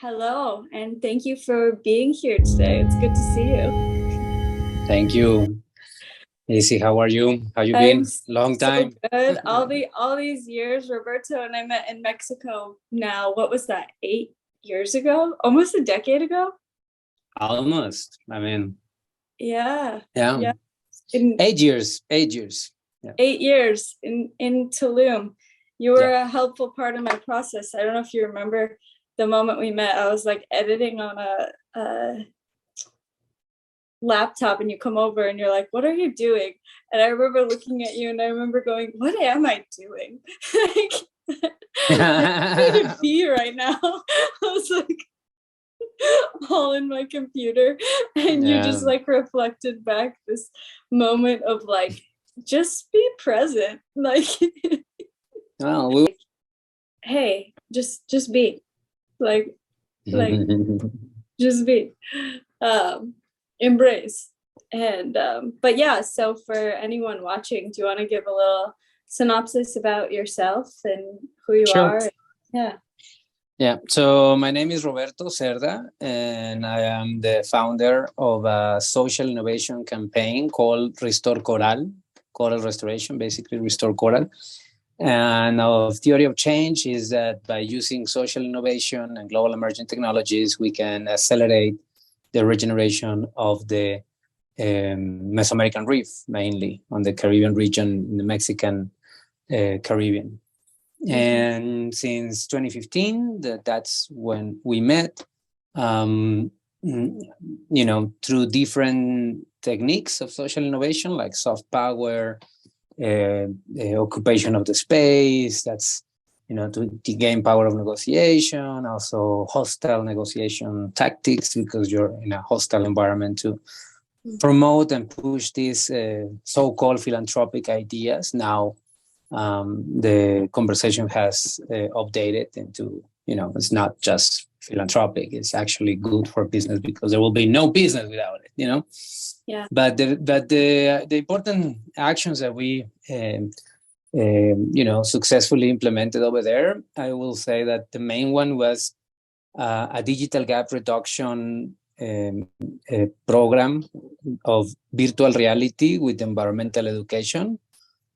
Hello, and thank you for being here today. It's good to see you. Thank you. Easy, how are you? How you I'm been? Long so time. good. All these years, Roberto and I met in Mexico now. What was that? 8 years ago? Almost a decade ago? Almost. I mean, Yeah. yeah. Yeah. In 8 years. 8 years. Yeah. 8 years in Tulum. You Yeah. were a helpful part of my process. I don't know if you remember the moment we met. I was like editing on a laptop and you come over and you're like, what are you doing? And I remember looking at you and I remember going, what am I doing? Like, I need to be right now. I was like all in my computer, and you Yeah. just like reflected back this moment of like, just be present. Like, Well, we hey, just be like like just be embrace. And but yeah, so for anyone watching, do you want to give a little synopsis about yourself and who you Sure. are? Yeah. Yeah. So my name is Roberto Cerda, and I am the founder of a social innovation campaign called Restore Coral, Coral Restoration, basically Restore Coral. And our theory of change is that by using social innovation and global emerging technologies, we can accelerate the regeneration of the Mesoamerican reef, mainly on the Caribbean region, in the Mexican Caribbean. And since 2015, that's when we met. Um, through different techniques of social innovation, like soft power, occupation of the space. That's to gain power of negotiation. Also, hostile negotiation tactics, because you're in a hostile environment to promote and push these so-called philanthropic ideas. Now the conversation has updated into, it's not just philanthropic, it's actually good for business, because there will be no business without it. Yeah. But the important actions that we successfully implemented over there, I will say that the main one was a digital gap reduction program of virtual reality with environmental education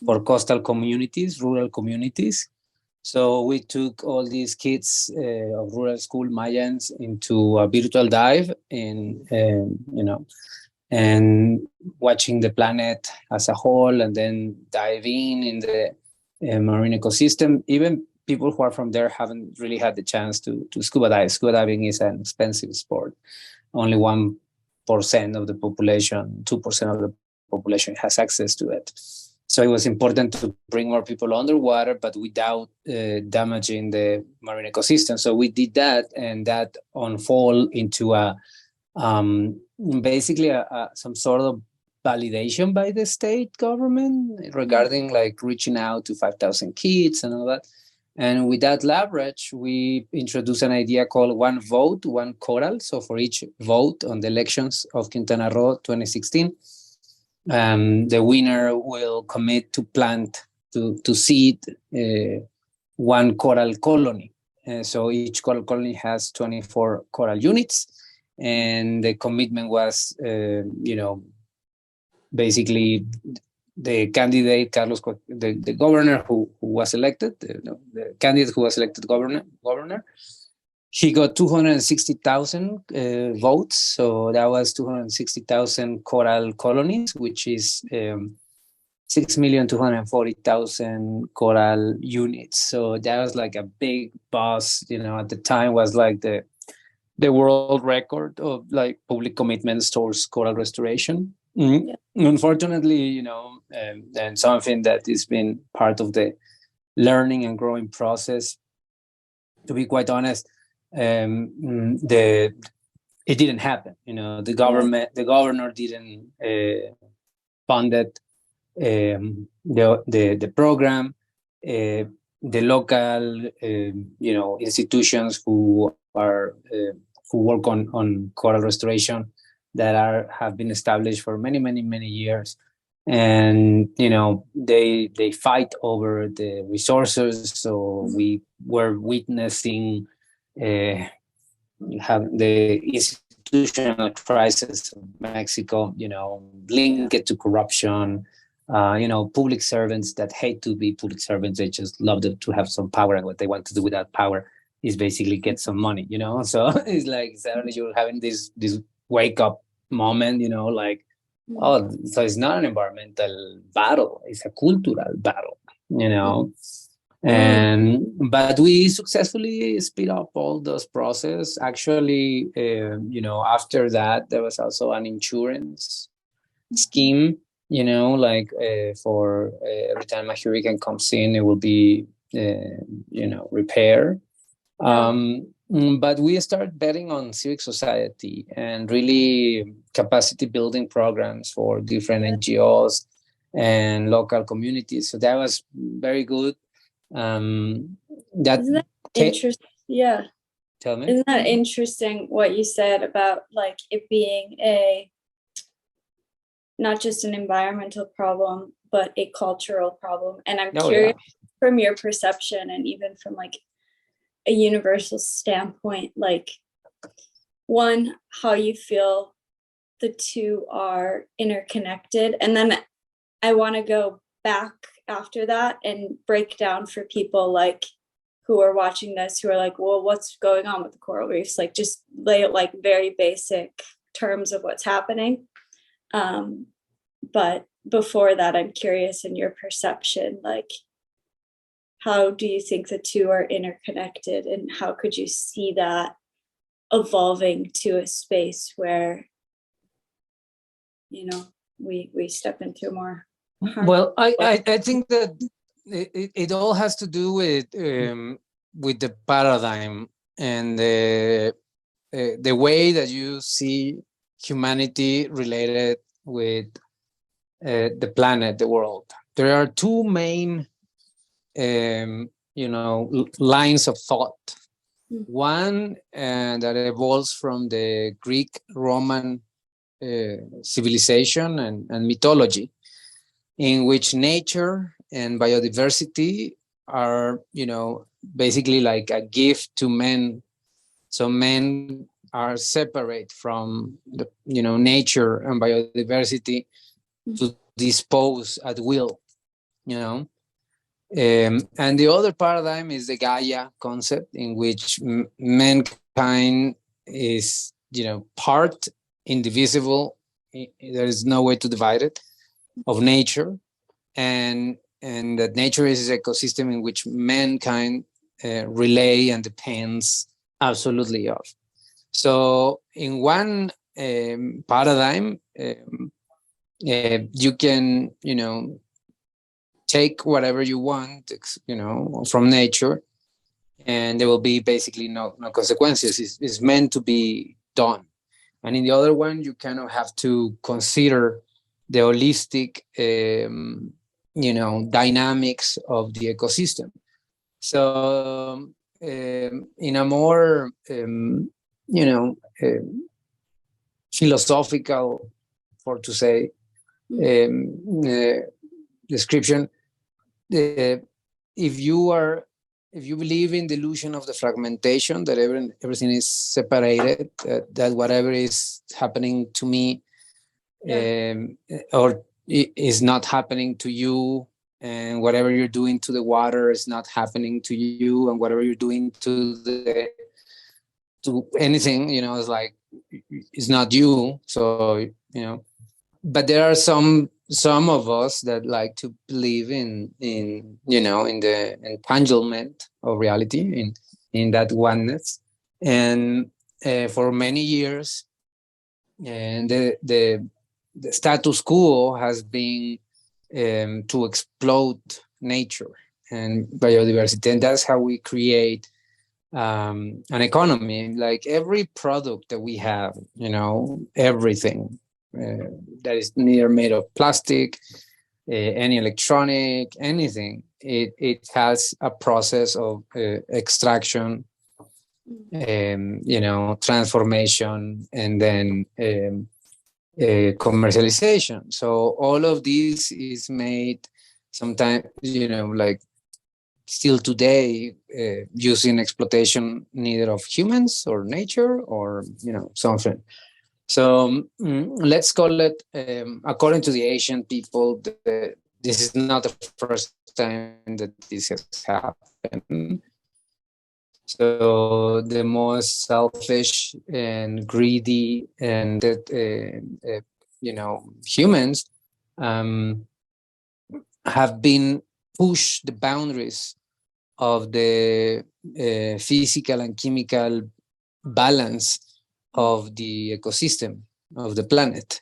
for coastal communities, rural communities. So we took all these kids of rural school Mayans into a virtual dive in, and watching the planet as a whole, and then diving in the marine ecosystem. Even people who are from there haven't really had the chance to scuba dive. Scuba diving is an expensive sport. Only 1% of the population, 2% of the population has access to it. So it was important to bring more people underwater, but without damaging the marine ecosystem. So we did that, and that unfold into basically some sort of validation by the state government regarding like reaching out to 5,000 kids and all that. And with that leverage, we introduced an idea called one vote, one coral. So for each vote on the elections of Quintana Roo 2016, the winner will commit to plant, to seed one coral colony. So each coral colony has 24 coral units. And the commitment was, basically the candidate, Carlos, the governor who was elected, the candidate who was elected governor, he got 260,000 votes. So that was 260,000 coral colonies, which is 6,240,000 coral units. So that was like a big buzz, at the time was like the world record of like public commitments towards coral restoration. Yeah. Unfortunately, and something that has been part of the learning and growing process, to be quite honest, the it didn't happen. The governor didn't fund it, the program. The local institutions who work on coral restoration that have been established for many years, and they fight over the resources. So we were witnessing have the institutional crisis of Mexico, link it to corruption, public servants that hate to be public servants. They just love to have some power, and what they want to do with that power is basically get some money, So it's like suddenly you're having this wake up moment, like, oh, so it's not an environmental battle, it's a cultural battle, and but we successfully speed up all those process. Actually, after that there was also an insurance scheme, like for every time a hurricane comes in, it will be repair. But we start betting on civic society and really capacity building programs for different NGOs and local communities. So that was very good. Isn't that interesting? Yeah. Tell me. Isn't that interesting what you said about like it being not just an environmental problem, but a cultural problem? And I'm curious from your perception and even from like a universal standpoint, like one, how you feel the two are interconnected. And then I want to go back after that and break down for people like who are watching this, who are like, well, what's going on with the coral reefs? Like just lay it like very basic terms of what's happening. But before that, I'm curious in your perception, like, how do you think the two are interconnected, and how could you see that evolving to a space where, we step into more harmful? Well, I think that it all has to do with the paradigm and the way that you see humanity related with the planet, the world. There are two main lines of thought. One that evolves from the Greek Roman civilization and mythology, in which nature and biodiversity are, basically like a gift to men. So men are separate from the, nature and biodiversity to dispose at will, and the other paradigm is the Gaia concept, in which mankind is, part indivisible. There is no way to divide it, of nature, and that nature is an ecosystem in which mankind relay and depends absolutely of. So in one paradigm, you can, take whatever you want, from nature, and there will be basically no consequences. It's meant to be done. And in the other one, you kind of have to consider the holistic, dynamics of the ecosystem. So in a more, philosophical, for to say, description, if you believe in the illusion of the fragmentation, that everything is separated, that whatever is happening to me or is not happening to you, and whatever you're doing to the water is not happening to you, and whatever you're doing to anything, is like, it's not you. So, but there are some of us that like to believe in the entanglement of reality, in that oneness. And for many years, and the status quo has been to explode nature and biodiversity, and that's how we create an economy. Like every product that we have, everything that is neither made of plastic, any electronic, anything, it has a process of extraction, transformation, and then commercialization. So all of this is made sometimes, like still today using exploitation neither of humans or nature or something. So let's call it, according to the Asian people, this is not the first time that this has happened. So the most selfish and greedy and humans have been pushed the boundaries of the physical and chemical balance of the ecosystem of the planet.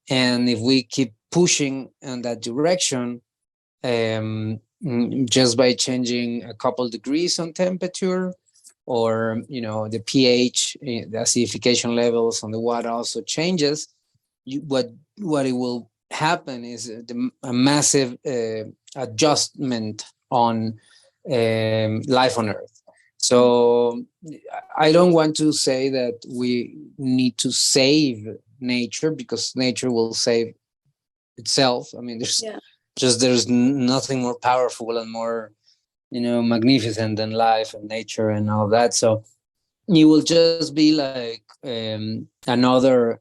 And if we keep pushing in that direction, just by changing a couple degrees on temperature, or the pH, the acidification levels on the water also changes, what it will happen is a massive adjustment on life on Earth. So I don't want to say that we need to save nature, because nature will save itself. I mean, there's nothing more powerful and more magnificent than life and nature and all that. So it will just be like another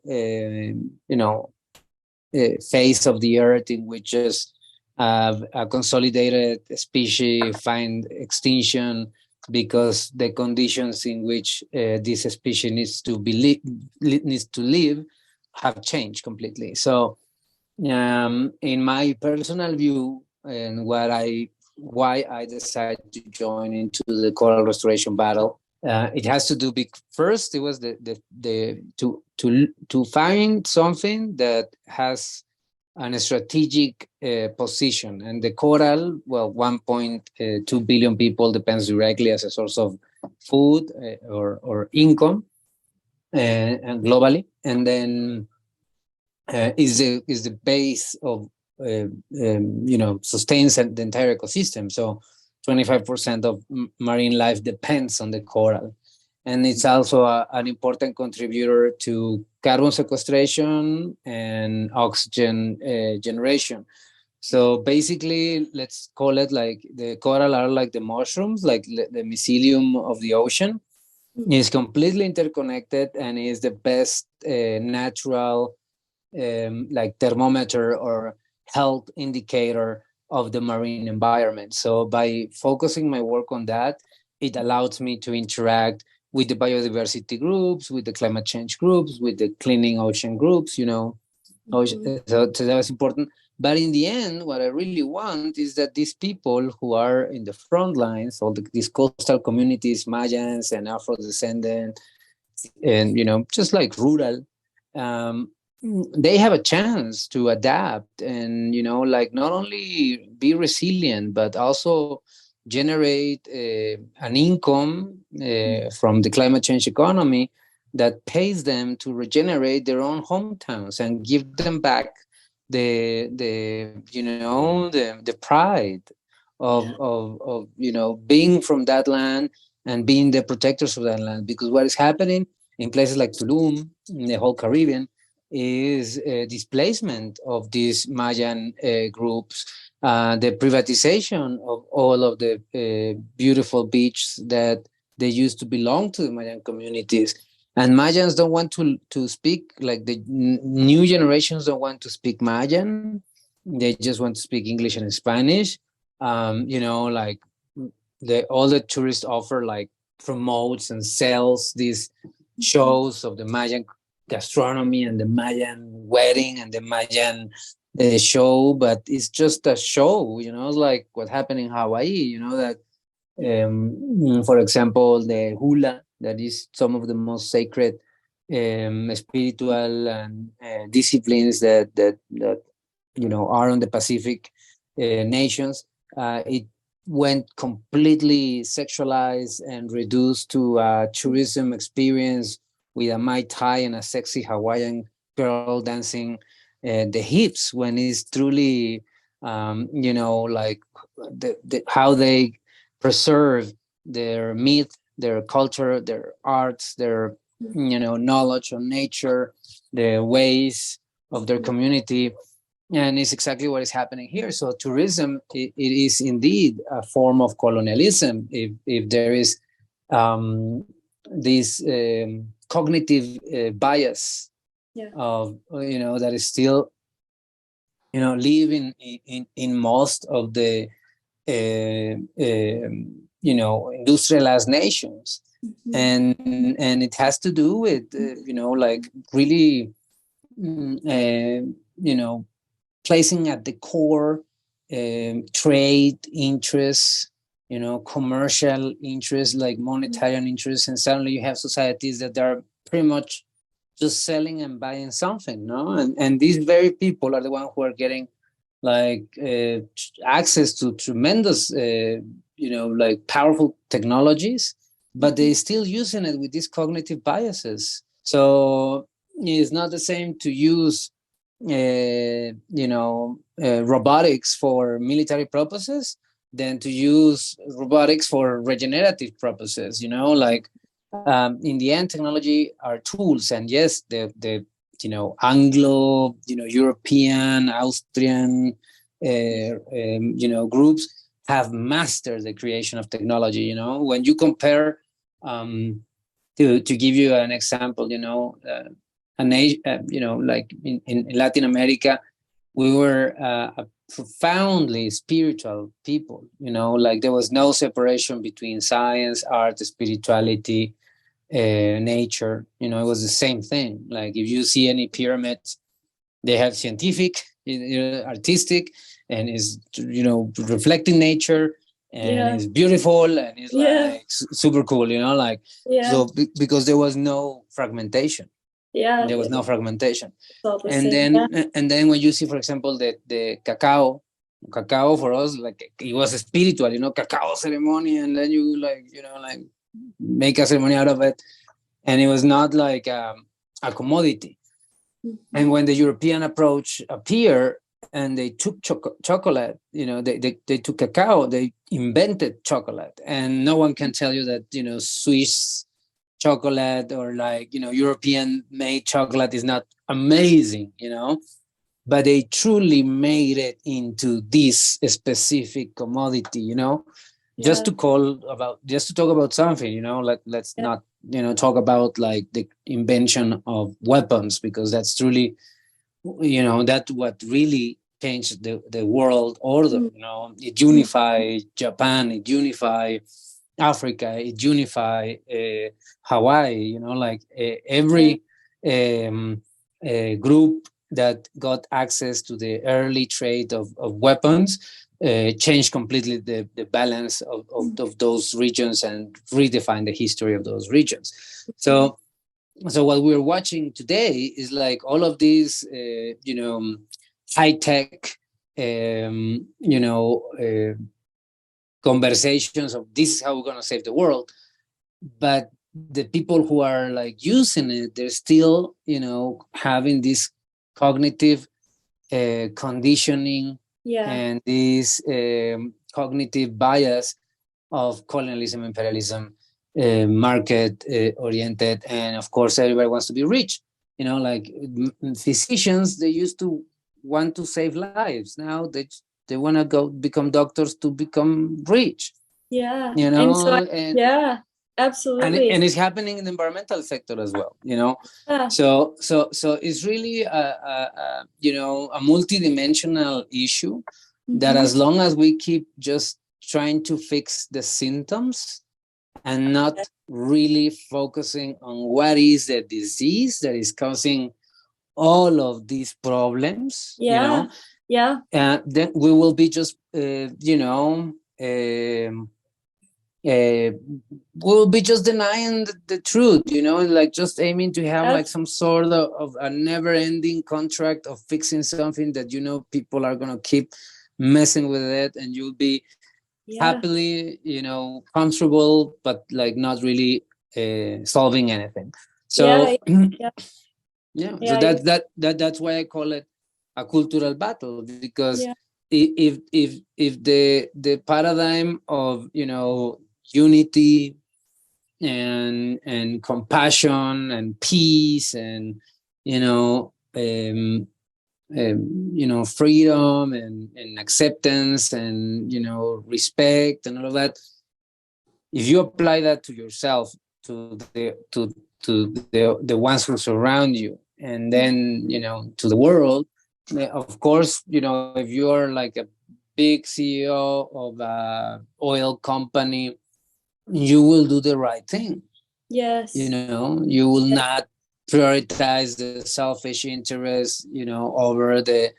phase of the Earth in which just a consolidated species find extinction, because the conditions in which this species needs to live have changed completely. So in my personal view, and why I decided to join into the coral restoration battle, it has to do first, it was to find something that has a strategic position. And the coral, well, 1.2 billion people depends directly as a source of food or income and globally. And then is the base of sustains the entire ecosystem. So 25% of marine life depends on the coral, and it's also an important contributor to carbon sequestration and oxygen generation. So basically, let's call it like the coral are like the mushrooms, like the mycelium of the ocean. Is completely interconnected and is the best natural like thermometer or health indicator of the marine environment. So by focusing my work on that, it allows me to interact with the biodiversity groups, with the climate change groups, with the cleaning ocean groups, So that was important. But in the end, what I really want is that these people who are in the front lines, all these coastal communities, Mayans and Afro-descendant, and, just like rural, they have a chance to adapt and like not only be resilient but also generate an income from the climate change economy that pays them to regenerate their own hometowns and give them back the pride of being from that land and being the protectors of that land. Because what is happening in places like Tulum, in the whole Caribbean, is displacement of these Mayan groups, the privatization of all of the beautiful beaches that they used to belong to the Mayan communities. And Mayans don't want to speak, like the new generations don't want to speak Mayan. They just want to speak English and Spanish. Like all the tourists offer like promotes and sells these shows of the Mayan gastronomy and the Mayan wedding and the Mayan show, but it's just a show, it's like what happened in Hawaii, that for example, the hula, that is some of the most sacred spiritual and disciplines that are on the Pacific nations. It went completely sexualized and reduced to a tourism experience with a Mai Tai and a sexy Hawaiian girl dancing the hips, when it's truly, like how they preserve their myth, their culture, their arts, their knowledge of nature, the ways of their community. And it's exactly what is happening here. So tourism, it is indeed a form of colonialism. If there is this cognitive bias of, that is still, live in most of the industrialized nations. And it has to do with like really placing at the core trade interests, commercial interests, like monetary interests, and suddenly you have societies that are pretty much just selling and buying something, no? And these very people are the ones who are getting like access to tremendous, like powerful technologies, but they still using it with these cognitive biases. So it's not the same to use robotics for military purposes than to use robotics for regenerative purposes. Like in the end, technology are tools, and yes, the Anglo, European, Austrian, groups have mastered the creation of technology. When you compare, to give you an example, like in Latin America, we were a profoundly spiritual people. Like there was no separation between science, art, spirituality, nature. It was the same thing. Like if you see any pyramids, they have scientific, artistic, and is reflecting nature, and it's beautiful, and it's like super cool. Like so because there was no fragmentation. There was no fragmentation. And then when you see, for example, the cacao for us, like it was spiritual, cacao ceremony, and then you like make a ceremony out of it, and it was not like a commodity. And when the European approach appeared and they took chocolate, they took cacao, they invented chocolate, and no one can tell you that Swiss chocolate or like European made chocolate is not amazing, but they truly made it into this specific commodity, just to talk about something, let's not talk about like the invention of weapons, because that's truly that what really changed the world order. It unified Japan, it unified Africa, it unified Hawaii, like every group that got access to the early trade of weapons changed completely the balance of those regions and redefined the history of those regions. So what we're watching today is like all of these, high tech, conversations of this is how we're going to save the world. But the people who are like using it, they're still, having this cognitive conditioning and this cognitive bias of colonialism, imperialism, market oriented, and of course everybody wants to be rich. Like physicians, they used to want to save lives. Now they want to go become doctors to become rich. Absolutely. And it's happening in the environmental sector as well. So it's really a multidimensional issue that as long as we keep just trying to fix the symptoms and not really focusing on what is the disease that is causing all of these problems, then we will be just, we'll be just denying the truth, like just aiming to have like some sort of a never-ending contract of fixing something that people are going to keep messing with it, and you'll be happily, comfortable, but like not really solving anything. So so that's why I call it a cultural battle, because if the paradigm of unity and compassion and peace and freedom and acceptance and, respect and all of that. If you apply that to yourself, to the ones who surround you, and then, to the world, of course, if you are like a big CEO of a oil company, you will do the right thing. Yes. You will not prioritize the selfish interest, over the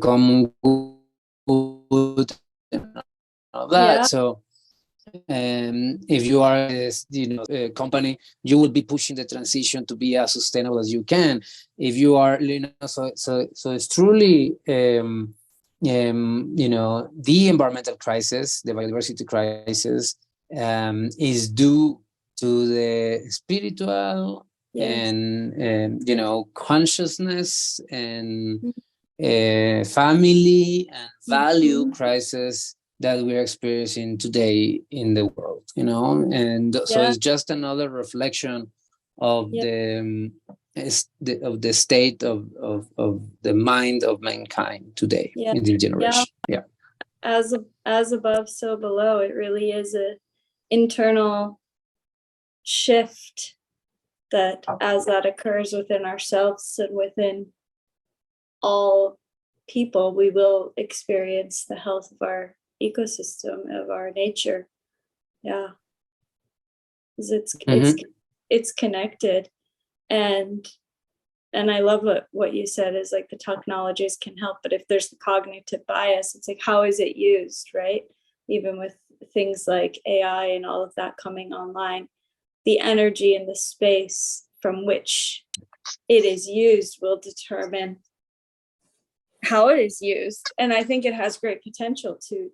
common good and all that. So if you are a company, you will be pushing the transition to be as sustainable as you can. If you are, so it's truly the environmental crisis, the biodiversity crisis, is due to the spiritual and consciousness and family and value crisis that we're experiencing today in the world, and so it's just another reflection of the state of the mind of mankind today in this generation. As above, so below. It really is a internal shift that, as that occurs within ourselves and within all people, we will experience the health of our ecosystem, of our nature. Because it's connected, and I love what you said is like the technologies can help, but if there's the cognitive bias, it's like, how is it used, right? Even with things like AI and all of that coming online, the energy and the space from which it is used will determine how it is used. And I think it has great potential to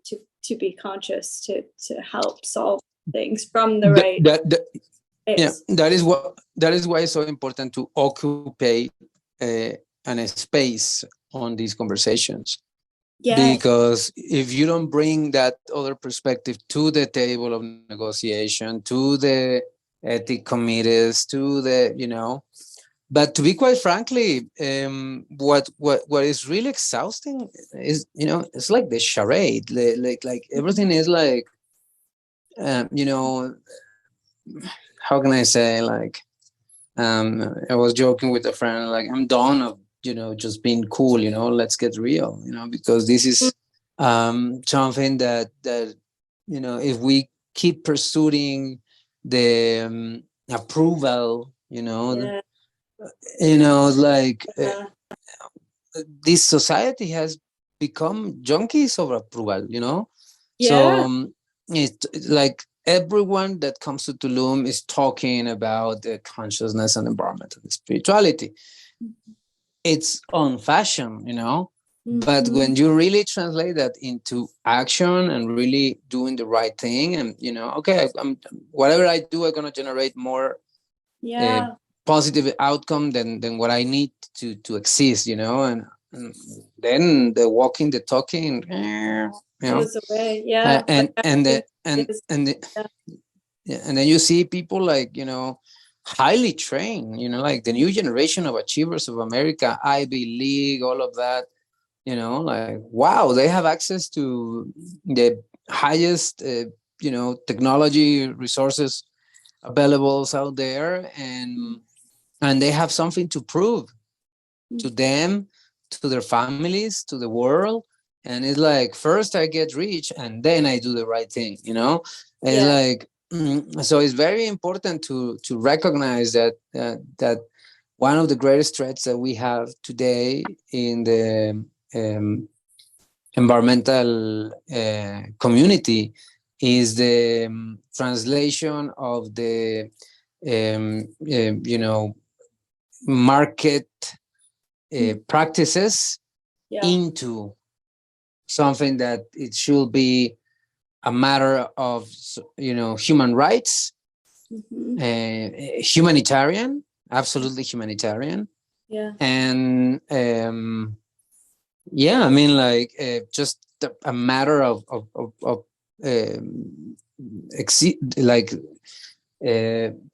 be conscious, to help solve things from the right space. That is why it's so important to occupy an space on these conversations. Because if you don't bring that other perspective to the table of negotiation, to the ethic committees, to the but to be quite frankly, what is really exhausting is, it's like the charade, like everything is like, how can I say, like, I was joking with a friend, like, I'm done of, just being cool, let's get real, because this is something that, if we keep pursuing the approval, like this society has become junkies of approval, so it's like everyone that comes to Tulum is talking about the consciousness and environment and spirituality. It's on fashion, but when you really translate that into action and really doing the right thing, and okay, whatever I do, I'm gonna generate more positive outcome than what I need to exist, and then the walking, the talking, goes away. And then you see people like, highly trained, like the new generation of achievers of America, Ivy League, all of that, like, wow, they have access to the highest, technology resources available out there, and they have something to prove to them, to their families, to the world. And it's like, first I get rich and then I do the right thing, It's like, so it's very important to recognize that that one of the greatest threats that we have today in the environmental community is the translation of the market practices into something that it should be a matter of, human rights, humanitarian, absolutely humanitarian. And just a matter of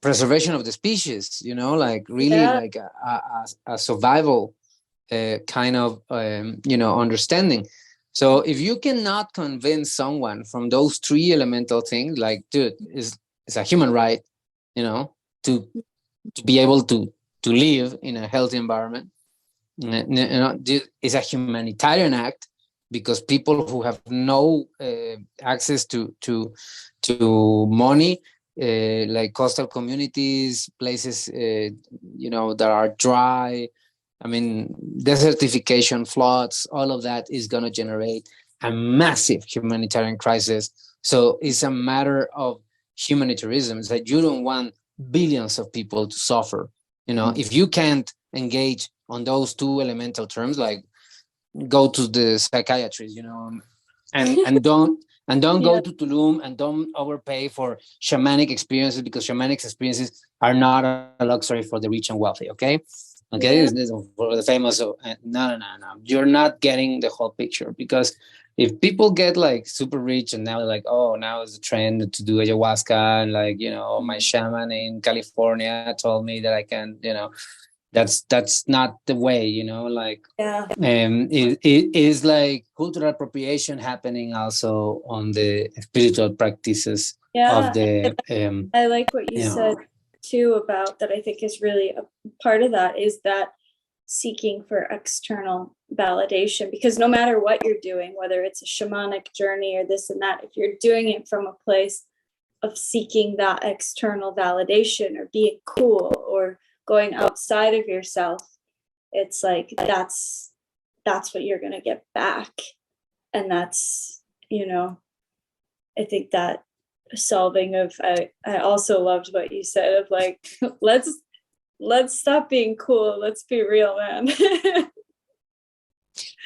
preservation of the species, like really like a survival kind of understanding. So if you cannot convince someone from those three elemental things, like, dude, it's a human right, to be able to live in a healthy environment. It's a humanitarian act, because people who have no access to money, like coastal communities, places that are dry. I mean, desertification, floods, all of that is going to generate a massive humanitarian crisis. So it's a matter of humanitarianism. It's that you don't want billions of people to suffer. If you can't engage on those two elemental terms, like, go to the psychiatrist, and don't go to Tulum, and don't overpay for shamanic experiences, because shamanic experiences are not a luxury for the rich and wealthy. Okay. This for the famous. No. You're not getting the whole picture, because if people get like super rich and now like, oh, now it's a trend to do ayahuasca, and like, my shaman in California told me that I can, that's not the way, like, it is like cultural appropriation happening also on the spiritual practices of the I like what you said too about that. I think is really a part of that is that seeking for external validation, because no matter what you're doing, whether it's a shamanic journey or this and that, if you're doing it from a place of seeking that external validation or being cool or going outside of yourself, it's like that's what you're going to get back. And that's, I think that solving of I also loved what you said of like, let's stop being cool, let's be real, man.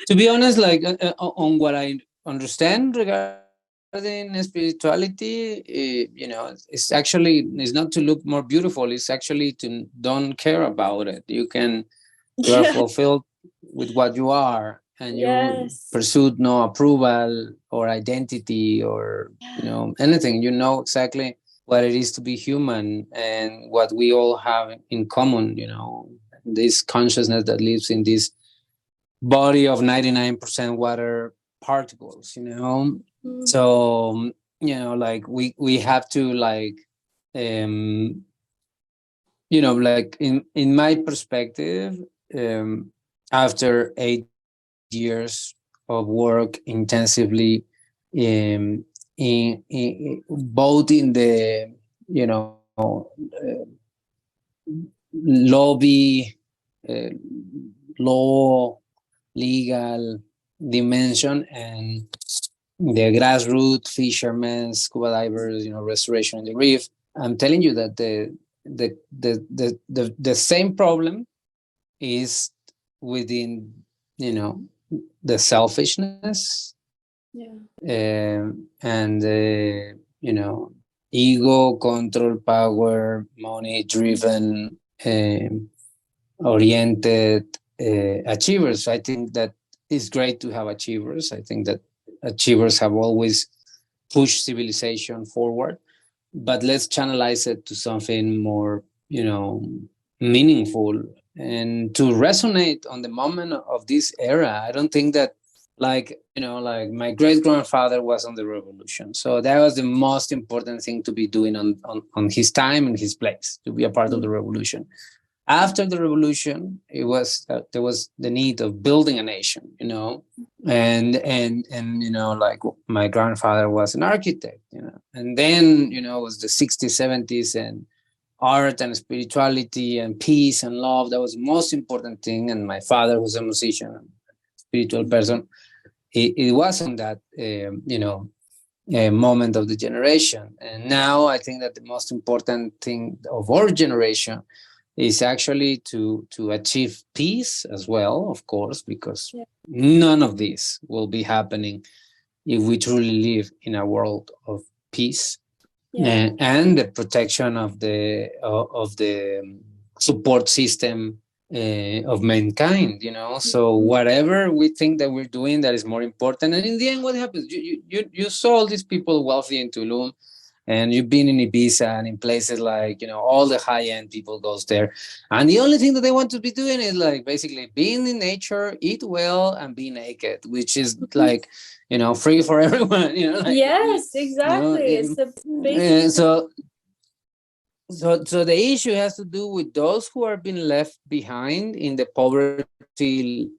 To be honest, like, on what I understand regarding spirituality, it's not to look more beautiful, it's actually to don't care about it. You are fulfilled with what you are, and you pursued no approval or identity or anything. Exactly what it is to be human, and what we all have in common, this consciousness that lives in this body of 99% water particles. So like, we have to, like, like, in my perspective, after 8 years of work intensively, in both in the lobby, law, legal dimension, and the grassroots fishermen, scuba divers, restoration in the reef, I'm telling you that the same problem is within the selfishness, and ego, control, power, money driven, oriented achievers. I think that it's great to have achievers. I think that achievers have always pushed civilization forward, but let's channelize it to something more meaningful and to resonate on the moment of this era. I don't think that, like, like, my great grandfather was on the revolution, so that was the most important thing to be doing on his time and his place, to be a part of the revolution. After the revolution, there was the need of building a nation, and like, my grandfather was an architect, and then it was the 60s, 70s, and art and spirituality and peace and love. That was the most important thing. And my father was a musician, spiritual person. It wasn't that moment of the generation. And now I think that the most important thing of our generation is actually to achieve peace as well, of course, because none of this will be happening if we truly live in a world of peace, and the protection of the support system of mankind. So whatever we think that we're doing, that is more important. And in the end, what happens? You saw all these people wealthy in Tulum, and you've been in Ibiza and in places like, all the high-end people goes there, and the only thing that they want to be doing is like basically being in nature, eat well, and be naked, which is like, free for everyone. Like, yes, exactly. It's the basic. So the issue has to do with those who are being left behind in the poverty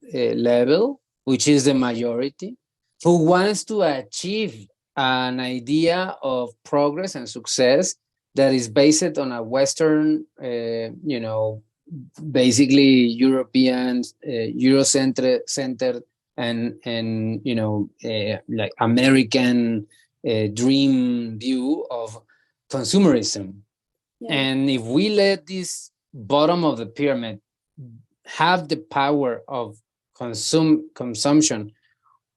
level, which is the majority, who wants to achieve an idea of progress and success that is based on a Western, basically European, Eurocentered, and like American dream view of consumerism. Yeah. And if we let this bottom of the pyramid have the power of consumption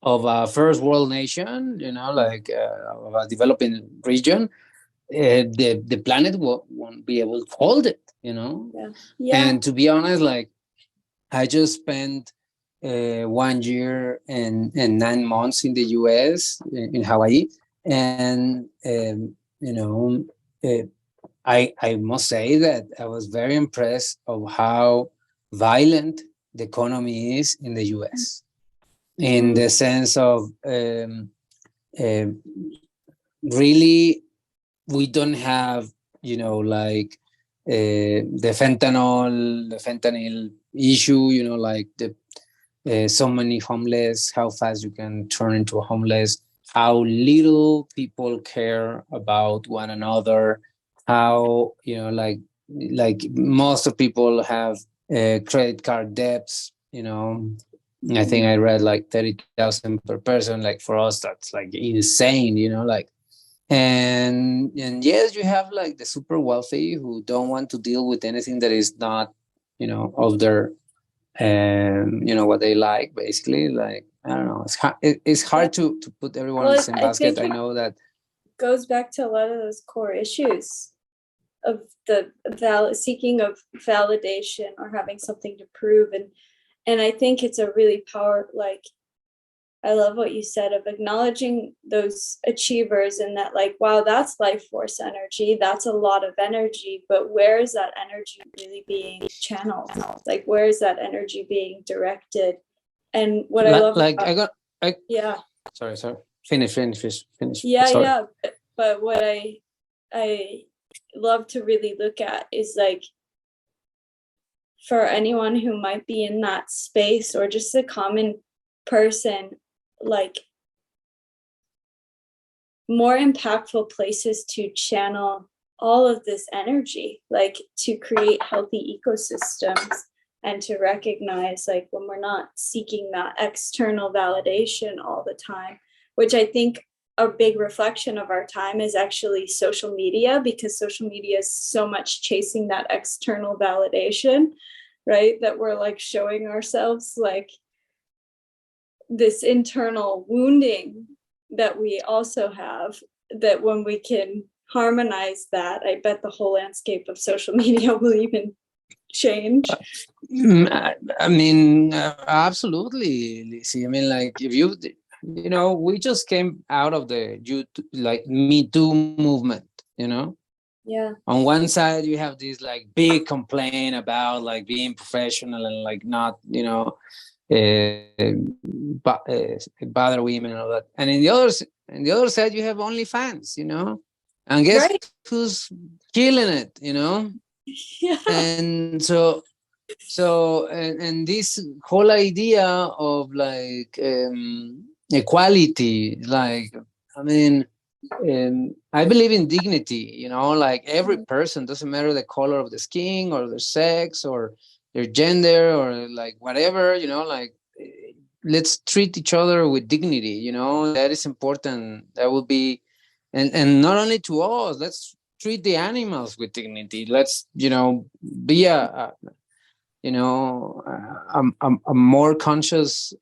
of a first world nation, like of a developing region, the planet won't be able to hold it, And to be honest, like I just spent 1 year and 9 months in the US, in Hawaii, and I must say that I was very impressed of how violent the economy is in the US, in the sense of really we don't have, like the fentanyl issue, like so many homeless, how fast you can turn into a homeless, how little people care about one another, how like most of people have credit card debts. I think I read like 30,000 per person. Like for us, that's like insane. Like and yes, you have like the super wealthy who don't want to deal with anything that is not of their what they like, basically. Like I don't know, it's hard to put everyone in the same basket. I know that goes back to a lot of those core issues of the seeking of validation or having something to prove, and I think it's a really I love what you said of acknowledging those achievers, and that like, wow, that's life force energy, that's a lot of energy, but where is that energy really being channeled? Like where is that energy being directed? And what I love, like yeah, sorry finish yeah, but what I love to really look at is like, for anyone who might be in that space or just a common person, like more impactful places to channel all of this energy, like to create healthy ecosystems, and to recognize like when we're not seeking that external validation all the time, which I think a big reflection of our time is actually social media, because social media is so much chasing that external validation, right? That we're like showing ourselves like this internal wounding that we also have, that when we can harmonize that, I bet the whole landscape of social media will even change. I mean, absolutely, Lizzie. I mean, like if we just came out of the Me Too movement, Yeah. On one side, you have this like big complaint about like being professional and like not, bother women and all that. And in the other side, you have OnlyFans, and guess who's killing it, Yeah. And and this whole idea of like equality, like, I mean, I believe in dignity, like every person, doesn't matter the color of the skin or their sex or their gender or like whatever, like let's treat each other with dignity, that is important. That would be, and not only to us, let's treat the animals with dignity. Let's, be a more conscious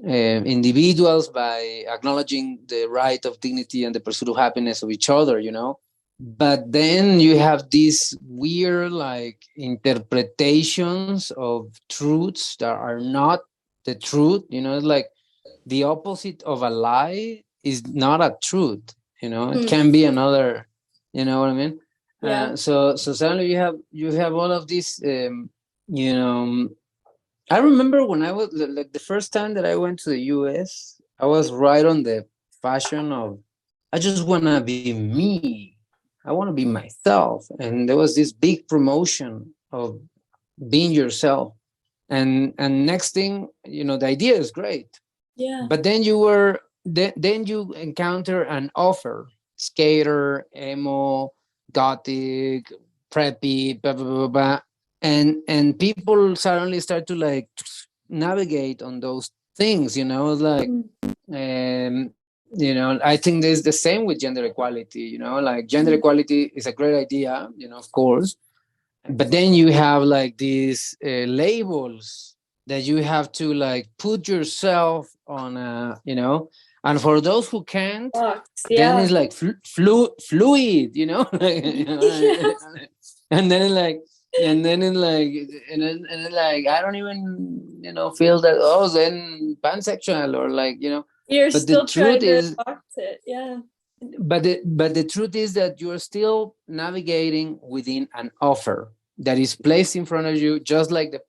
individuals by acknowledging the right of dignity and the pursuit of happiness of each other, But then you have these weird like interpretations of truths that are not the truth, like the opposite of a lie is not a truth. You know, it can be another. You know what I mean? Yeah. So suddenly you have all of this. You know, I remember when I was like the first time that I went to the U.S. I was right on the fashion of I just want to be me. I want to be myself, and there was this big promotion of being yourself. And next thing, you know, the idea is great, Yeah. but then you encounter an offer: skater, emo, gothic, preppy, blah blah blah blah, and people suddenly start to like navigate on those things, you know, like you know, I think there's the same with gender equality, you know, like gender equality is a great idea, you know, of course, but then you have like these labels that you have to like put yourself on a, you know, and for those who can't, Box. then Yeah. it's like fluid, you know, like, you Yeah. know, and then like and then it's like and then like I don't even, you know, feel that, oh, then pansexual or like, you know, You're but the still truth trying to is, box it. Yeah. but the truth is that you're still navigating within an offer that is placed in front of you, just like the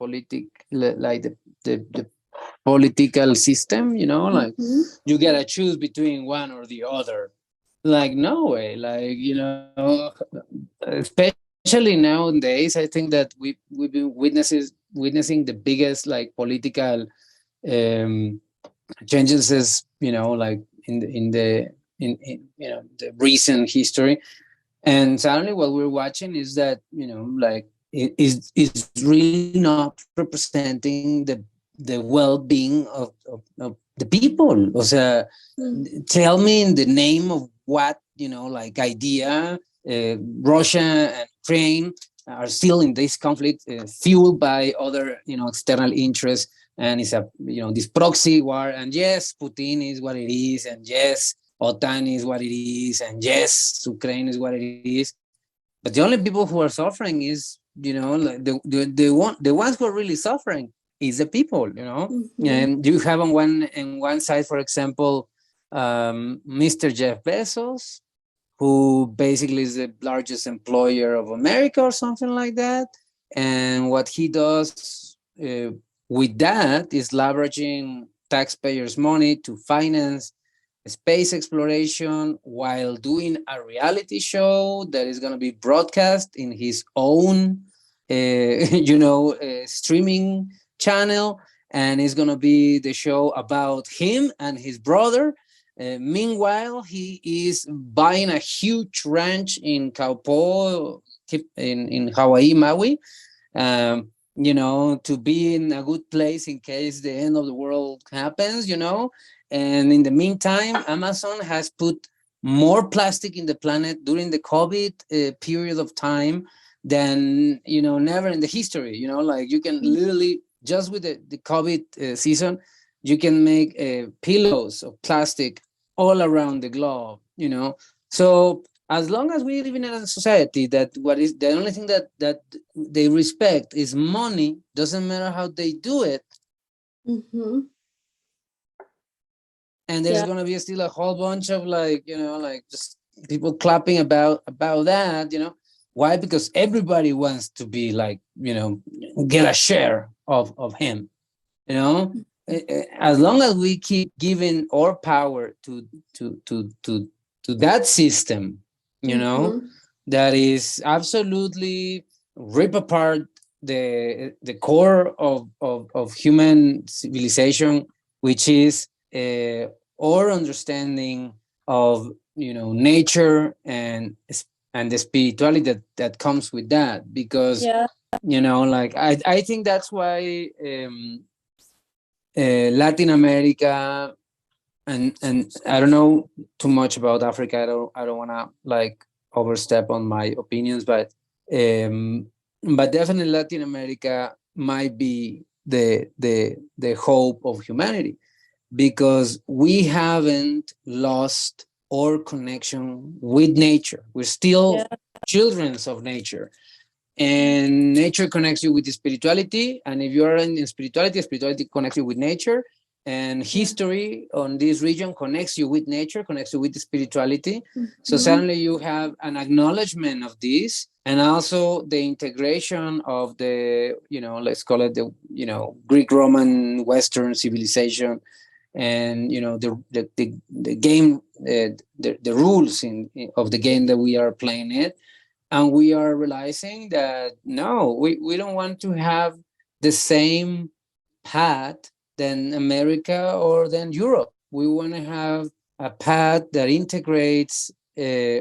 political system, you know, like Mm-hmm. you gotta choose between one or the other. Like no way, like, you know, especially nowadays, I think that we've been witnessing the biggest like political um changes is, you know, like in you know the recent history, and suddenly what we're watching is that, you know, like is really not representing the well-being of the people. O sea, tell me in the name of what, you know, like idea Russia and Ukraine are still in this conflict, fueled by other, you know, external interests, and it's a, you know, this proxy war. And yes, Putin is what it is, and yes, OTAN is what it is, and yes, Ukraine is what it is. But the only people who are suffering is, you know, like the ones who are really suffering is the people, you know. Mm-hmm. And you have on one side, for example, Mr. Jeff Bezos, who basically is the largest employer of America or something like that. And what he does with that is leveraging taxpayers' money to finance space exploration while doing a reality show that is going to be broadcast in his own, you know, streaming channel. And it's going to be the show about him and his brother. Meanwhile, he is buying a huge ranch in Kaupo, in Hawaii, Maui, you know, to be in a good place in case the end of the world happens, you know. And in the meantime, Amazon has put more plastic in the planet during the COVID period of time than, you know, never in the history. You know, like you can literally just with the COVID season, you can make pillows of plastic all around the globe. You know, so as long as we live in a society that what is the only thing that they respect is money, doesn't matter how they do it, Mm-hmm. and there's Yeah. going to be still a whole bunch of like, you know, like just people clapping about that, you know. Why? Because everybody wants to be like, you know, get a share of him, you know. As long as we keep giving our power to that system, you know, Mm-hmm. that is absolutely rip apart the core of human civilization, which is our understanding of, you know, nature and the spirituality that comes with that. Because, Yeah. you know, like I think that's why Latin America, and I don't know too much about Africa. I don't want to like overstep on my opinions, um, but definitely Latin America might be the hope of humanity, because we haven't lost our connection with nature. We're still Yeah. children of nature, and nature connects you with the spirituality. And if you are in spirituality, spirituality connects you with nature. and history on this region connects you with nature, connects you with the spirituality. So Mhm. suddenly you have an acknowledgement of this, and also the integration of the, let's call it the, Greek, Roman, Western civilization, and the game, the rules of the game that we are playing it. And we are realizing that no, we don't want to have the same path than America or than Europe. We want to have a path that integrates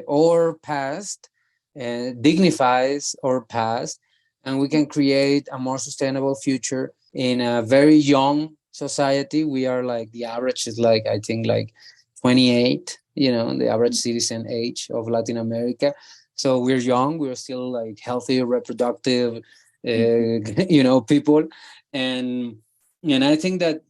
our past, dignifies our past, and we can create a more sustainable future in a very young society. We are like, the average is like, I think like 28, the average citizen age of Latin America. So we're young, we're still like healthy, reproductive, people. And I think that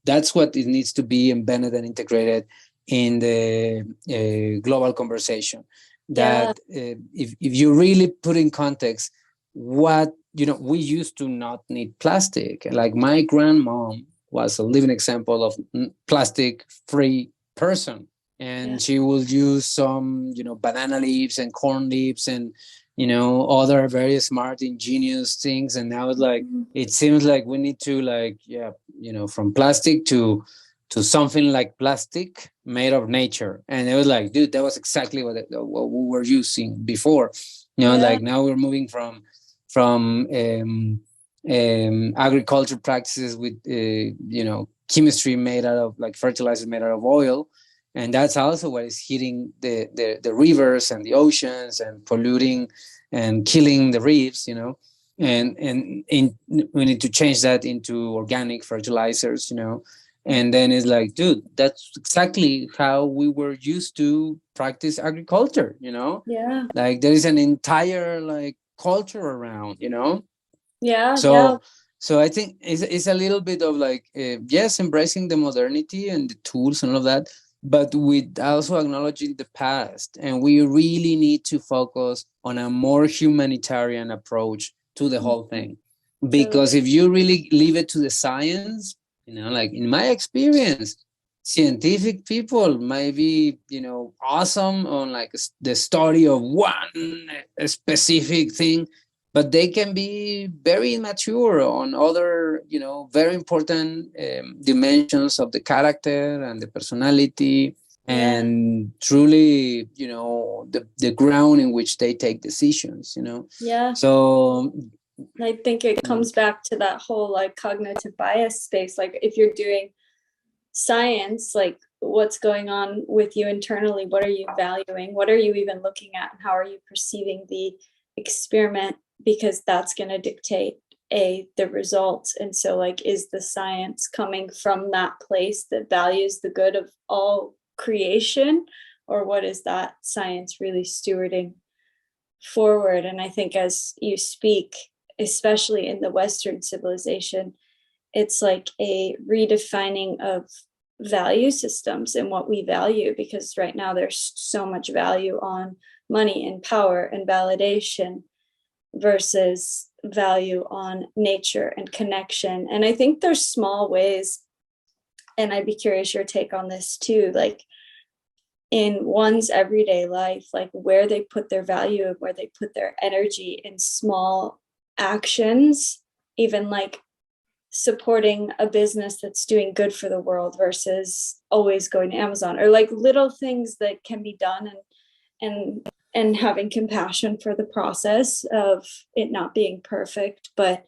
that's what it needs to be embedded and integrated in the global conversation. Yeah. That if you really put in context what we used to not need plastic. Like my grandmom was a living example of plastic-free person, and she will use some banana leaves and corn leaves and other very smart, ingenious things. And now it's like, it seems like we need to from plastic to something like plastic made of nature. And it was like, dude, that was exactly what we were using before. Like now we're moving from agriculture practices with chemistry made out of like fertilizer made out of oil, and that's also what is hitting the rivers and the oceans and polluting and killing the reefs, and we need to change that into organic fertilizers, and then it's like, dude, that's exactly how we were used to practice agriculture, like there is an entire like culture around, so I think it's a little bit of like, yes, embracing the modernity and the tools and all of that, but with also acknowledging the past. And we really need to focus on a more humanitarian approach to the whole thing. Because if you really leave it to the science, like in my experience, scientific people might be, awesome on like the study of one specific thing, but they can be very immature on other, very important dimensions of the character and the personality, and truly, the ground in which they take decisions, So I think it comes back to that whole like cognitive bias space. Like if you're doing science, like what's going on with you internally? What are you valuing? What are you even looking at? And how are you perceiving the experiment? Because that's going to dictate the results. And so like, is the science coming from that place that values the good of all creation, or what is that science really stewarding forward? And I think as you speak, especially in the Western civilization, it's like a redefining of value systems and what we value, because right now there's so much value on money and power and validation versus value on nature and connection. And I think there's small ways, and I'd be curious your take on this too, like in one's everyday life, like where they put their value and where they put their energy in small actions, even like supporting a business that's doing good for the world versus always going to Amazon, or like little things that can be done, and having compassion for the process of it not being perfect, but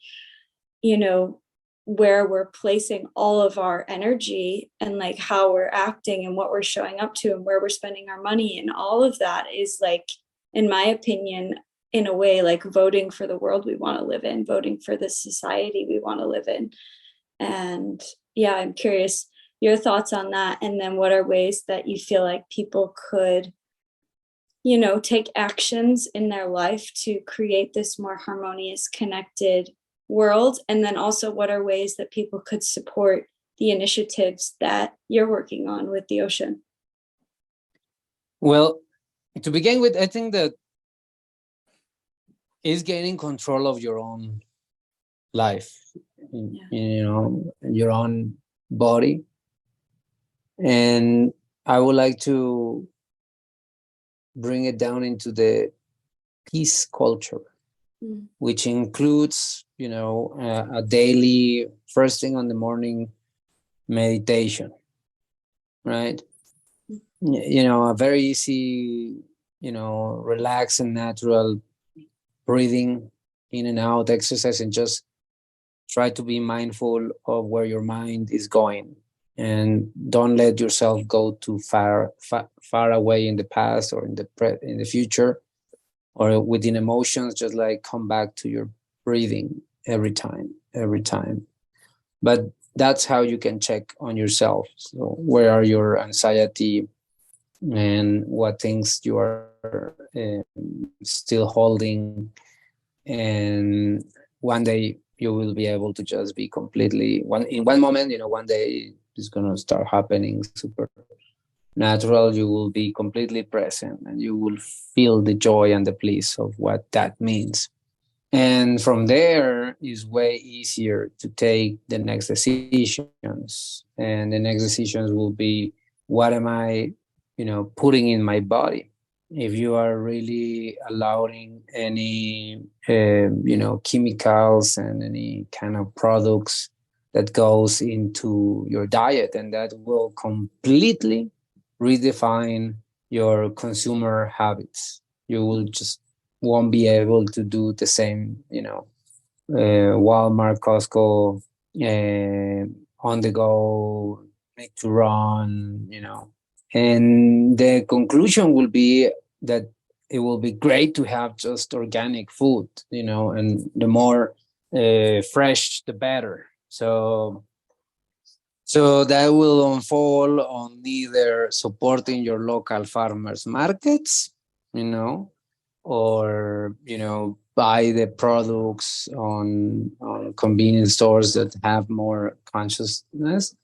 where we're placing all of our energy and like how we're acting and what we're showing up to and where we're spending our money, and all of that is like, in my opinion, in a way, like voting for the world we want to live in, voting for the society we want to live in. And I'm curious your thoughts on that. And then what are ways that you feel like people could, take actions in their life to create this more harmonious, connected world? And then also, what are ways that people could support the initiatives that you're working on with the ocean? Well, to begin with, I think that is gaining control of your own life, your own body. And I would like to bring it down into the peace culture, which includes, a daily first thing on the morning meditation, right? A very easy, relaxed and natural breathing in and out exercise, and just try to be mindful of where your mind is going, and don't let yourself go too far away in the past or in the future, or within emotions. Just like come back to your breathing every time. But that's how you can check on yourself. So where are your anxiety and what things you are still holding, and one day you will be able to just be completely in one moment, one day it's going to start happening super natural. You will be completely present, and you will feel the joy and the bliss of what that means. And from there is way easier to take the next decisions. And the next decisions will be, what am I, putting in my body? If you are really allowing any, chemicals and any kind of products that goes into your diet, and that will completely redefine your consumer habits. You will just won't be able to do the same, Walmart, Costco, on the go, make to run, And the conclusion will be that it will be great to have just organic food, and the more fresh, the better. So that will unfold on either supporting your local farmers markets, or buy the products on convenience stores that have more consciousness.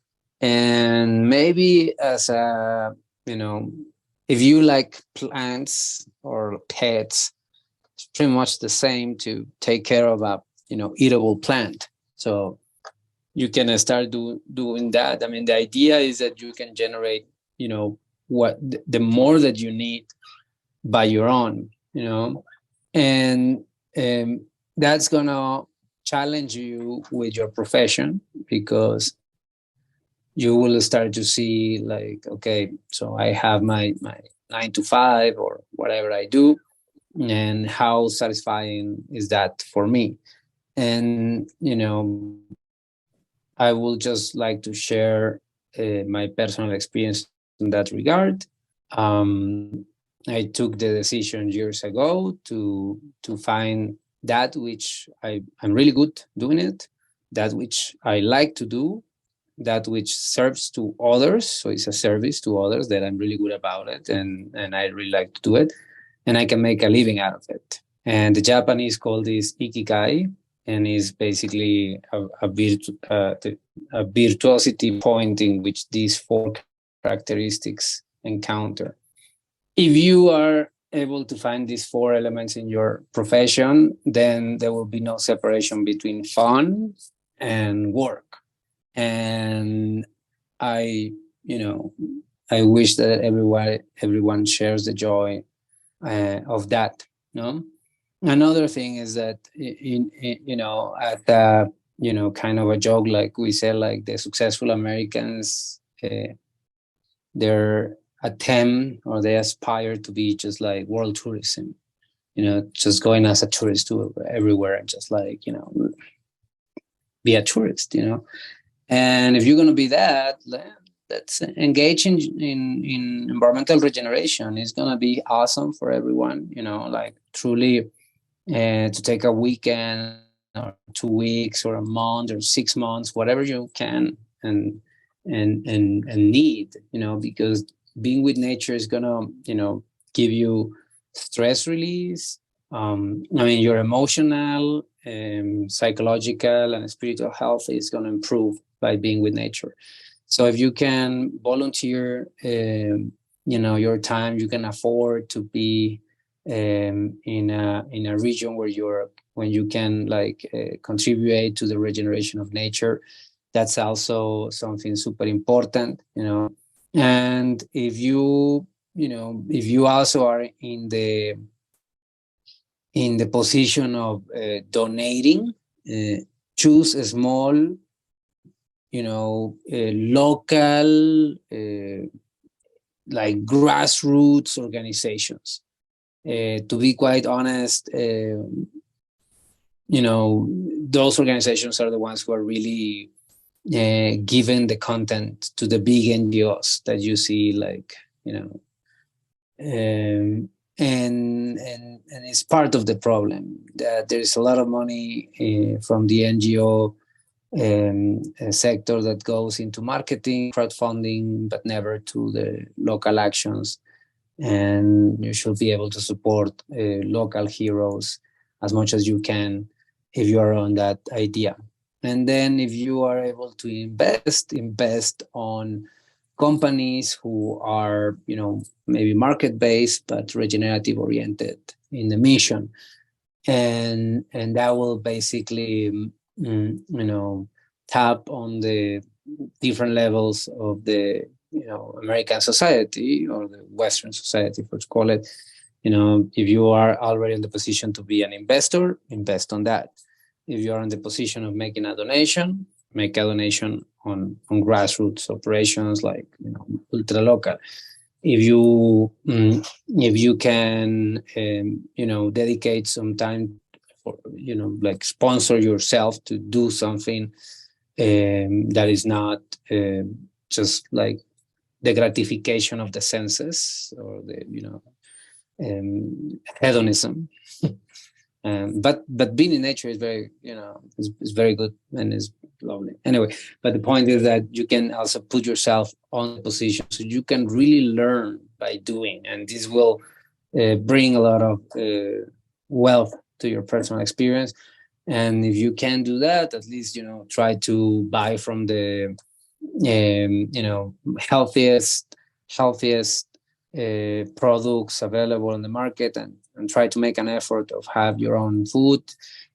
And maybe as a, if you like plants or pets, it's pretty much the same to take care of a eatable plant. So you can start doing that. I mean, the idea is that you can generate what the more that you need by your own, and that's gonna challenge you with your profession, because you will start to see, like, okay, so I have my 9 to 5 or whatever I do, and how satisfying is that for me? And I will just like to share my personal experience in that regard. I took the decision years ago to find that which I'm really good doing it, that which I like to do, that which serves to others. So it's a service to others that I'm really good about it, and I really like to do it, and I can make a living out of it. And the Japanese call this ikigai, and is basically a virtuosity point in which these 4 characteristics encounter. If you are able to find these 4 elements in your profession, then there will be no separation between fun and work. And I wish that everyone shares the joy of that. No. Another thing is that at kind of a joke, like we say, like the successful Americans, they're attempt, or they aspire to be just like world tourism, just going as a tourist to everywhere and just like, be a tourist, And if you're going to be that, let's engage in environmental regeneration. It's going to be awesome for everyone, like truly to take a weekend or 2 weeks or a month or 6 months, whatever you can and need, because being with nature is going to, give you stress release. I mean, your emotional, psychological and spiritual health is going to improve by being with nature. So if you can volunteer, your time, you can afford to be in a region where you can contribute to the regeneration of nature. That's also something super important, And if you also are in the position of donating, choose a small, local, like grassroots organizations. To be quite honest, those organizations are the ones who are really giving the content to the big NGOs that you see, like, and it's part of the problem that there's a lot of money from the NGO sector that goes into marketing, crowdfunding, but never to the local actions. And you should be able to support local heroes as much as you can if you are on that idea. And then if you are able to invest on companies who are, maybe market-based but regenerative oriented in the mission. And that will basically, tap on the different levels of the, American society or the Western society, let's call it. If you are already in the position to be an investor, invest on that. If you are in the position of making a donation, make a donation on grassroots operations like, ultra local. If you can, dedicate some time for, like sponsor yourself to do something that is not just like the gratification of the senses or the, hedonism. But being in nature is very, is very good and is lovely. Anyway, but the point is that you can also put yourself on the position so you can really learn by doing, and this will bring a lot of wealth to your personal experience. And if you can do that, at least, try to buy from the, healthiest products available on the market, and try to make an effort of have your own food.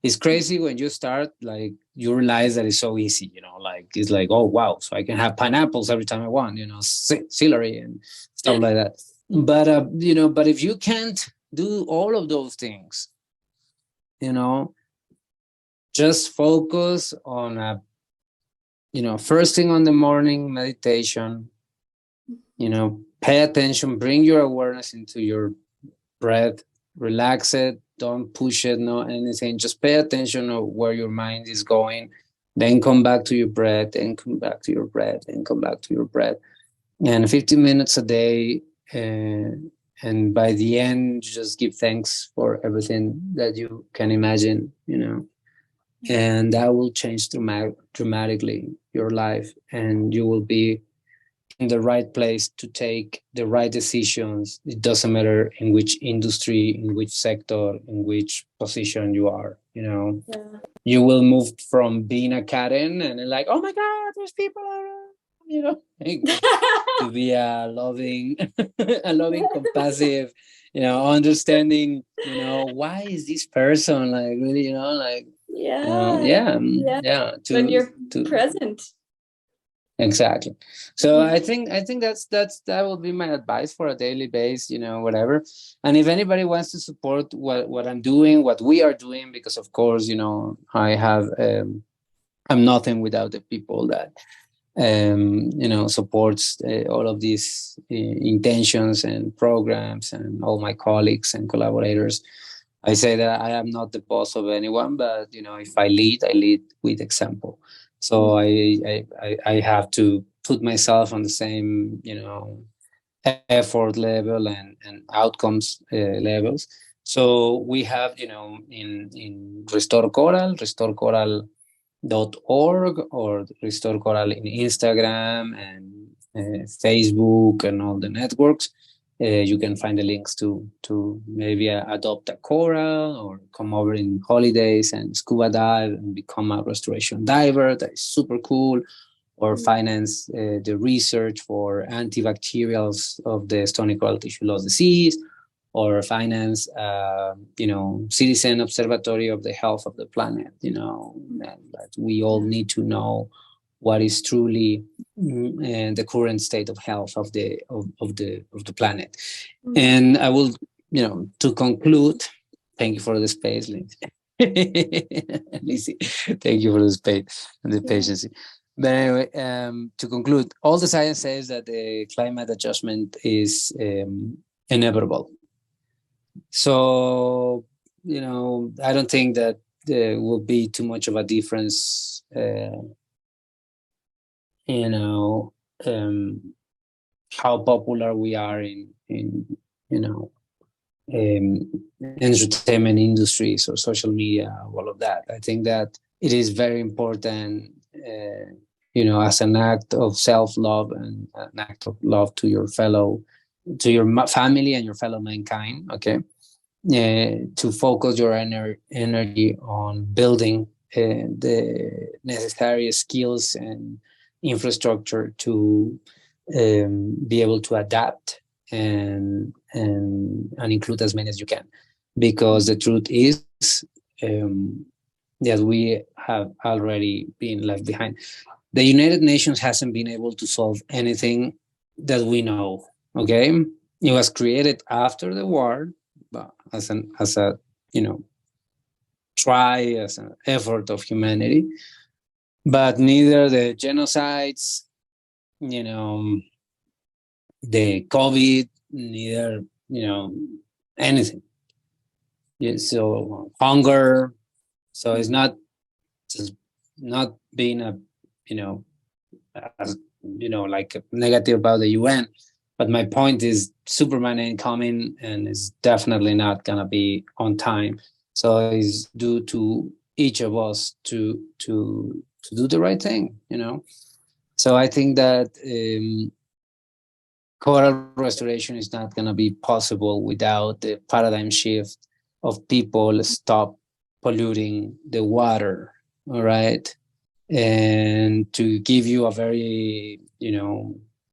It's crazy when you start, like, you realize that it's so easy, like, it's like, oh, wow, so I can have pineapples every time I want, celery and stuff like that. But, but if you can't do all of those things, just focus on first thing on the morning meditation, pay attention, bring your awareness into your breath, relax it, don't push it, no anything, just pay attention of where your mind is going, then come back to your breath, and come back to your breath, and come back to your breath, and 15 minutes a day, and by the end, just give thanks for everything that you can imagine, and that will change dramatically your life, and you will be in the right place to take the right decisions. It doesn't matter in which industry, in which sector, in which position you are, You will move from being a Karen and like, oh my God, there's people around, to be a loving, compassive, understanding, why is this person like really, like, when you're present. Exactly. So I think that will be my advice for a daily base, whatever. And if anybody wants to support what I'm doing, what we are doing, because of course, I have I'm nothing without the people that supports all of these intentions and programs, and all my colleagues and collaborators. I say that I am not the boss of anyone, but if I lead with example. So I have to put myself on the same, effort level and outcomes levels. So we have, in Restore Coral, restorecoral.org, or Restore Coral in Instagram and Facebook and all the networks. You can find the links to maybe adopt a coral, or come over in holidays and scuba dive and become a restoration diver. That is super cool. Or finance the research for antibacterials of the stony coral tissue loss disease, or finance, citizen observatory of the health of the planet, and that we all need to know what is truly the current state of health of the planet. And I will, to conclude, thank you for the space, Lindsay. Lizzie, thank you for the space and the patience. But anyway, to conclude, all the science says that the climate adjustment is inevitable. So, I don't think that there will be too much of a difference, how popular we are in entertainment industries or social media, all of that. I think that it is very important, as an act of self-love and an act of love to your family and your fellow mankind, okay, to focus your energy on building the necessary skills and infrastructure to be able to adapt and include as many as you can, because the truth is that we have already been left behind. The United Nations hasn't been able to solve anything that we know. Okay, it was created after the war, but as a try, as an effort of humanity, but neither the genocides, the COVID, neither, anything. Yeah, so hunger. So it's not just not being like negative about the UN. But my point is Superman ain't coming, and it's definitely not gonna be on time. So it's due to each of us to do the right thing, So I think that coral restoration is not going to be possible without the paradigm shift of people stop polluting the water, all right? And to give you a very,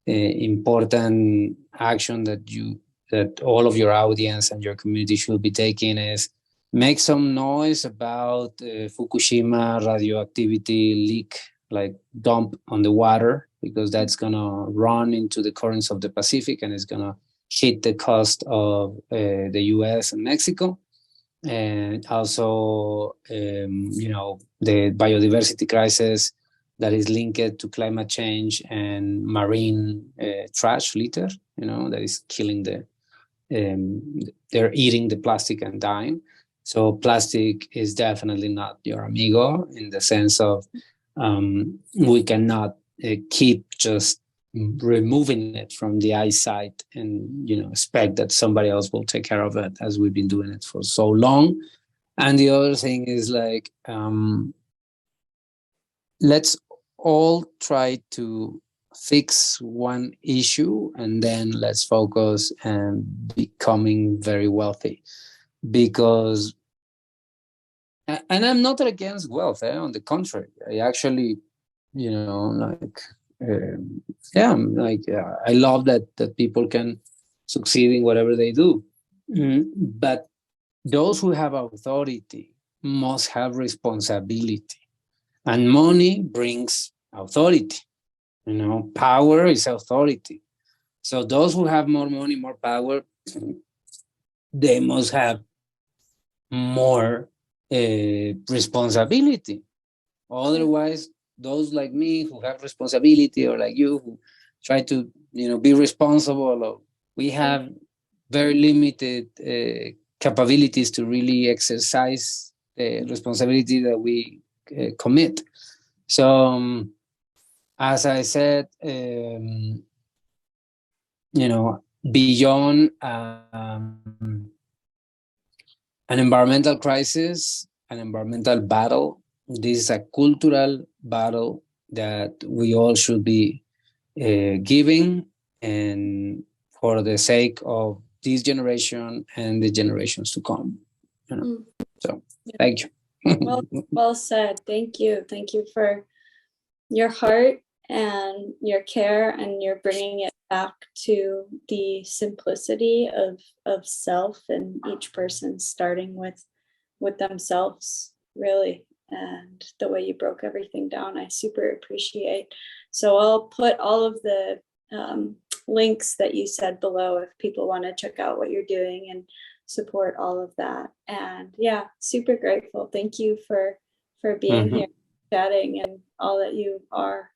important action that all of your audience and your community should be taking is make some noise about Fukushima radioactivity leak, like dump on the water, because that's going to run into the currents of the Pacific and it's going to hit the coast of the US and Mexico. And also, the biodiversity crisis that is linked to climate change and marine trash litter, that is killing they're eating the plastic and dying. So plastic is definitely not your amigo, in the sense of we cannot keep just removing it from the eyesight and expect that somebody else will take care of it, as we've been doing it for so long. And the other thing is like, let's all try to fix one issue and then let's focus on becoming very wealthy. Because, and I'm not against wealth, on the contrary, I actually, I love that people can succeed in whatever they do. But those who have authority must have responsibility, and money brings authority. Power is authority. So those who have more money, more power, they must have more responsibility. Otherwise, those like me who have responsibility, or like you who try to be responsible, we have very limited capabilities to really exercise the responsibility that we commit. So as I said, beyond an environmental crisis, an environmental battle, this is a cultural battle that we all should be giving, and for the sake of this generation and the generations to come. So thank you. Well said. Thank you for your heart and your care, and you're bringing it back to the simplicity of self, and each person starting with themselves, really. and the way you broke everything down, I super appreciate. So I'll put all of the links that you said below if people want to check out what you're doing and support all of that. And yeah, super grateful. Thank you for being here, chatting, and all that you are.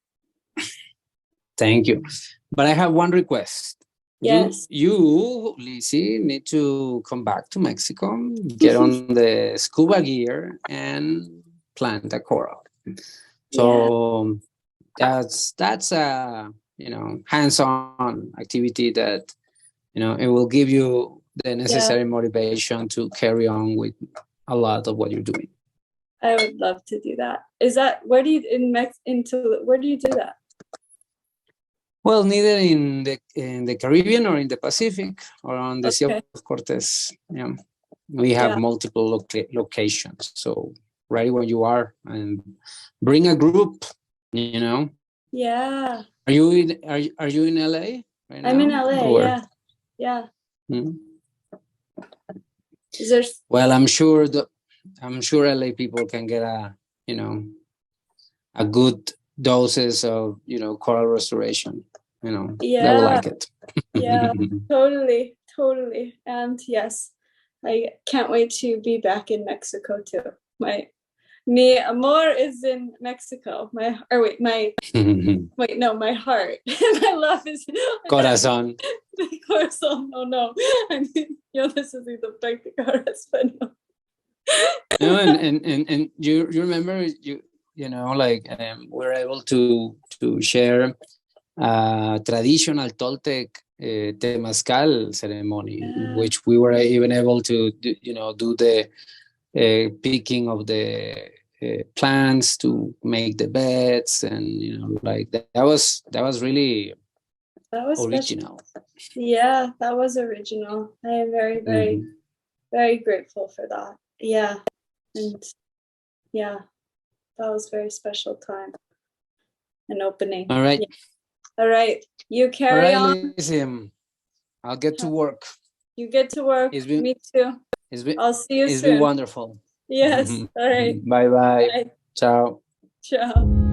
Thank you. But I have one request. Yes. You, Lizzie, need to come back to Mexico, get on the scuba gear, and plant a coral. So that's a hands-on activity that it will give you the necessary motivation to carry on with a lot of what you're doing. I would love to do that. Is that where do you where do you do that? Well, neither in the Caribbean or in the Pacific or on the Sea of Cortez. Yeah, we have multiple locations. So ready when you are, and bring a group. Yeah. Are you in LA right now? I'm in LA. Or? Yeah. Hmm? Is there? Well, I'm sure LA people can get a good doses of coral restoration. They will like it. Yeah, totally. And yes, I can't wait to be back in Mexico too. Mi amor is in Mexico. My heart. My love is corazón. Mi corazón. Oh no, I mean, yo necesito practicar español. And you remember we're able to share traditional Toltec temazcal ceremony, in which we were even able to do the picking of the plants to make the beds, and that was really original. Yeah, that was original. I am very, very, very grateful for that. Yeah, and that was a very special time, an opening. All right. All right, you carry on. Listen, I'll get to work. You get to work. Me too. I'll see you soon. It's been wonderful. Yes. All right. Bye. Ciao. Ciao.